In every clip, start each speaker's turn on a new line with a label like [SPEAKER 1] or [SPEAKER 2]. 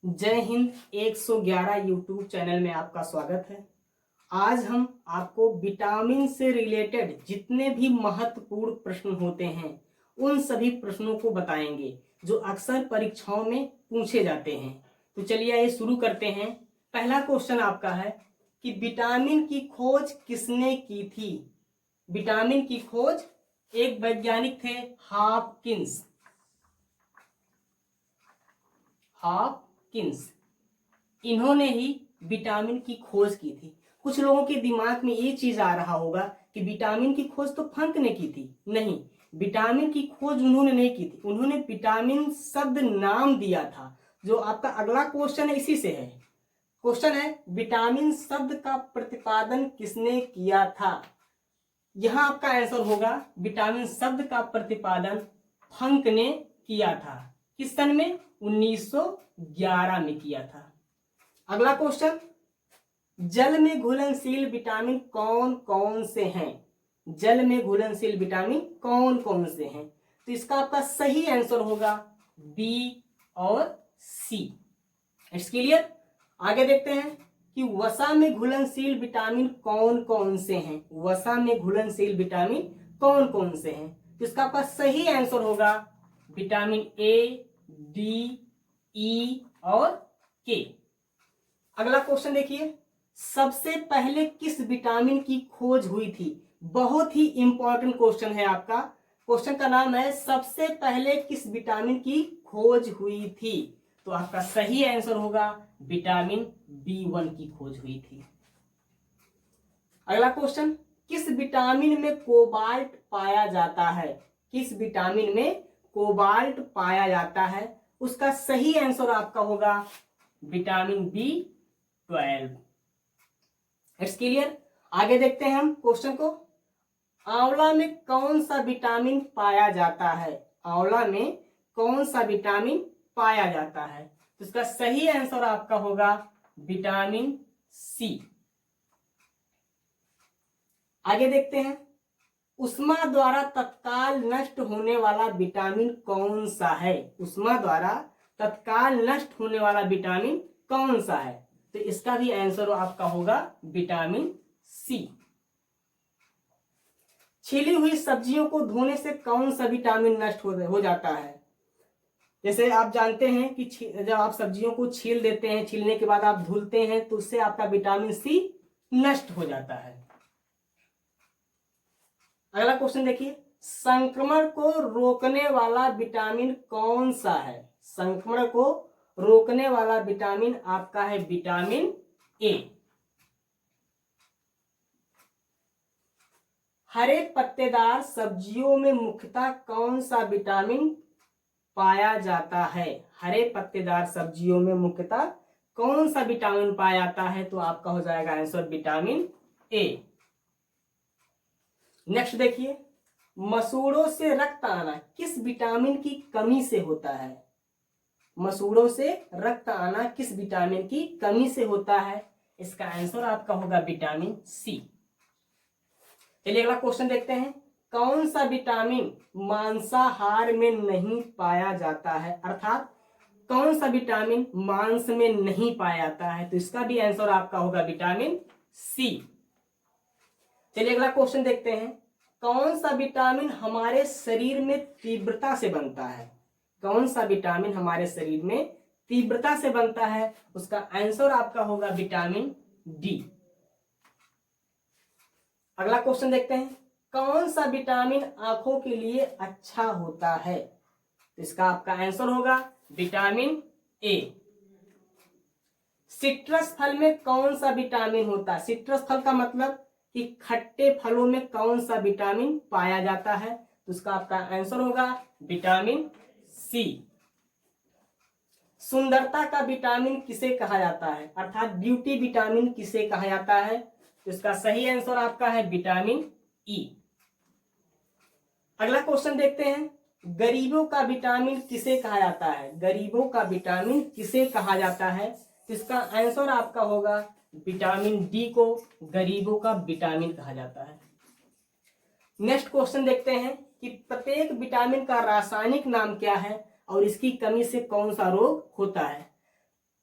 [SPEAKER 1] जय Hind 111 YouTube channel में आपका स्वागत है। आज हम आपको विटामिन से रिलेटेड जितने भी महत्वपूर्ण प्रश्न होते हैं उन सभी प्रश्नों को बताएंगे जो अक्सर परीक्षाओं में पूछे जाते हैं। तो चलिए आइए शुरू करते हैं। पहला क्वेश्चन आपका है कि विटामिन की खोज किसने की थी। विटामिन की खोज एक वैज्ञानिक थे हॉपकिंस। इन्होंने ही विटामिन की खोज की थी। कुछ लोगों के दिमाग में ये चीज आ रहा होगा कि विटामिन की खोज तो फंक ने की थी। नहीं, विटामिन की खोज उन्होंने नहीं की थी। उन्होंने विटामिन शब्द नाम दिया था। जो आपका अगला क्वेश्चन है इसी से है। क्वेश्चन है विटामिन शब्द का प्रतिपादन किसने किया था। यहां आपका आंसर होगा विटामिन शब्द का प्रतिपादन फंक ने किया था। किस सन में? 1911 में किया था। अगला क्वेश्चन, जल में घुलनशील विटामिन कौन कौन से हैं। जल में घुलनशील विटामिन कौन कौन से हैं? तो इसका आपका सही आंसर होगा बी और सी। It's clear. आगे देखते हैं कि वसा में घुलनशील विटामिन कौन कौन से हैं। वसा में घुलनशील विटामिन कौन कौन से हैं? तो इसका आपका सही आंसर होगा विटामिन ए, डी, ई और के। अगला क्वेश्चन देखिए, सबसे पहले किस विटामिन की खोज हुई थी। बहुत ही इंपॉर्टेंट क्वेश्चन है आपका। क्वेश्चन का नाम है सबसे पहले किस विटामिन की खोज हुई थी। तो आपका सही आंसर होगा विटामिन B1 की खोज हुई थी। अगला क्वेश्चन, किस विटामिन में कोबाल्ट पाया जाता है। किस विटामिन में कोबाल्ट पाया जाता है? उसका सही आंसर आपका होगा विटामिन B12। It's clear. आगे देखते हैं हम क्वेश्चन को। आंवला में कौन सा विटामिन पाया जाता है। आंवला में कौन सा विटामिन पाया जाता है? तो इसका सही आंसर आपका होगा विटामिन सी। आगे देखते हैं, उष्मा द्वारा तत्काल नष्ट होने वाला विटामिन कौन सा है। उष्मा द्वारा तत्काल नष्ट होने वाला विटामिन कौन सा है? तो इसका भी आंसर आपका होगा विटामिन सी। छीली हुई सब्जियों को धोने से कौन सा विटामिन नष्ट हो जाता है। जैसे आप जानते हैं कि जब आप सब्जियों को छील देते हैं, छीलने के बाद आप धुलते हैं तो उससे आपका विटामिन सी नष्ट हो जाता है। अगला क्वेश्चन देखिए, संक्रमण को रोकने वाला विटामिन कौन सा है। संक्रमण को रोकने वाला विटामिन आपका है विटामिन ए। हरे पत्तेदार सब्जियों में मुख्यतः कौन सा विटामिन पाया जाता है। हरे पत्तेदार सब्जियों में मुख्यतः कौन सा विटामिन पाया जाता है? तो आपका हो जाएगा आंसर विटामिन ए। नेक्स्ट देखिए, मसूड़ों से रक्त आना किस विटामिन की कमी से होता है। मसूड़ों से रक्त आना किस विटामिन की कमी से होता है? इसका आंसर आपका होगा विटामिन सी। चलिए अगला क्वेश्चन देखते हैं, कौन सा विटामिन मांसाहार में नहीं पाया जाता है। अर्थात कौन सा विटामिन मांस में नहीं पाया जाता है? तो इसका भी आंसर आपका होगा विटामिन सी। चलिए अगला क्वेश्चन देखते हैं, कौन सा विटामिन हमारे शरीर में तीव्रता से बनता है। कौन सा विटामिन हमारे शरीर में तीव्रता से बनता है? उसका आंसर आपका होगा विटामिन डी। अगला क्वेश्चन देखते हैं, कौन सा विटामिन आंखों के लिए अच्छा होता है। तो इसका आपका आंसर होगा विटामिन ए। सिट्रस फल में कौन सा विटामिन होता है। सिट्रस फल का मतलब कि खट्टे फलों में कौन सा विटामिन पाया जाता है? तो उसका आपका आंसर होगा विटामिन सी। सुंदरता का विटामिन किसे कहा जाता है। अर्थात ब्यूटी विटामिन किसे कहा जाता है? तो इसका सही आंसर आपका है विटामिन ई। अगला क्वेश्चन देखते हैं, गरीबों का विटामिन किसे कहा जाता है। गरीबों का विटामिन किसे कहा जाता है? तो इसका आंसर आपका होगा विटामिन डी को गरीबों का विटामिन कहा जाता है। नेक्स्ट क्वेश्चन देखते हैं कि प्रत्येक विटामिन का रासायनिक नाम क्या है और इसकी कमी से कौन सा रोग होता है।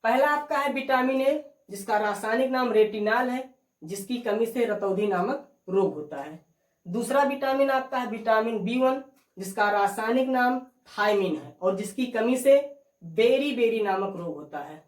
[SPEAKER 1] पहला आपका है विटामिन ए, जिसका रासायनिक नाम रेटिनाल है, जिसकी कमी से रतौंधी नामक रोग होता है। दूसरा विटामिन आपका है विटामिन B1, जिसका रासायनिक नाम थायमिन है और जिसकी कमी से बेरी नामक रोग होता है।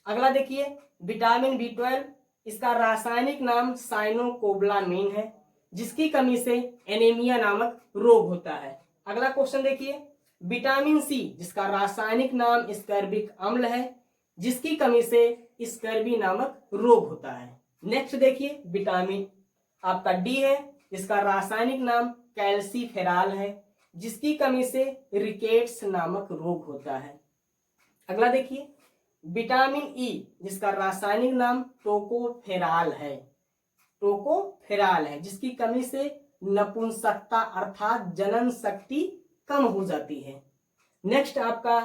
[SPEAKER 1] अगला देखिए विटामिन B12, इसका रासायनिक नाम साइनोकोबालामिन है, जिसकी कमी से एनीमिया नामक रोग होता है। अगला क्वेश्चन देखिए विटामिन सी, जिसका रासायनिक नाम स्कर्बिक अम्ल है, जिसकी कमी से स्कर्बी नामक रोग होता है। नेक्स्ट देखिए विटामिन आपका डी है, जिसका रासायनिक नाम कैल्सीफेरॉल है, जिसकी कमी से रिकेट्स नामक रोग होता है। अगला देखिए विटामिन ई, जिसका रासायनिक नाम टोकोफेरॉल है, जिसकी कमी से नपुंसकता अर्थात जनन शक्ति कम हो जाती है। नेक्स्ट आपका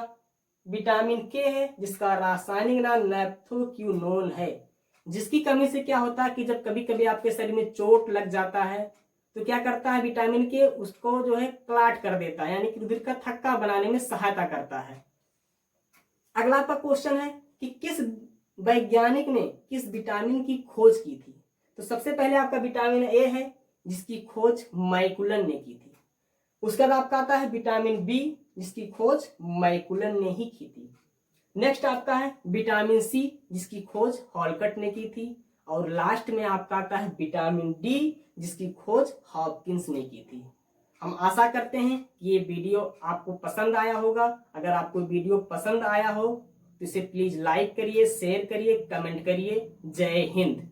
[SPEAKER 1] विटामिन के है, जिसका रासायनिक नाम नेप्थोक्विनोन है, जिसकी कमी से क्या होता है कि जब कभी कभी आपके शरीर में चोट लग जाता है तो क्या करता है विटामिन के, उसको जो है क्लाट कर देता है, यानी कि रुधिर का थक्का बनाने में सहायता करता है। अगला आपका क्वेश्चन है कि किस वैज्ञानिक ने किस विटामिन की खोज की थी। तो सबसे पहले आपका विटामिन ए है, जिसकी खोज मैकुलन ने की थी। उसके बाद आपका आता है विटामिन बी, जिसकी खोज मैकुलन ने ही की थी। नेक्स्ट आपका है विटामिन सी, जिसकी खोज हॉलकट ने की थी। और लास्ट में आपका आता है विटामिन डी, जिसकी खोज हॉपकिंस ने की थी। हम आशा करते हैं कि ये वीडियो आपको पसंद आया होगा। अगर आपको वीडियो पसंद आया हो तो इसे प्लीज लाइक करिए, शेयर करिए, कमेंट करिए। जय हिंद।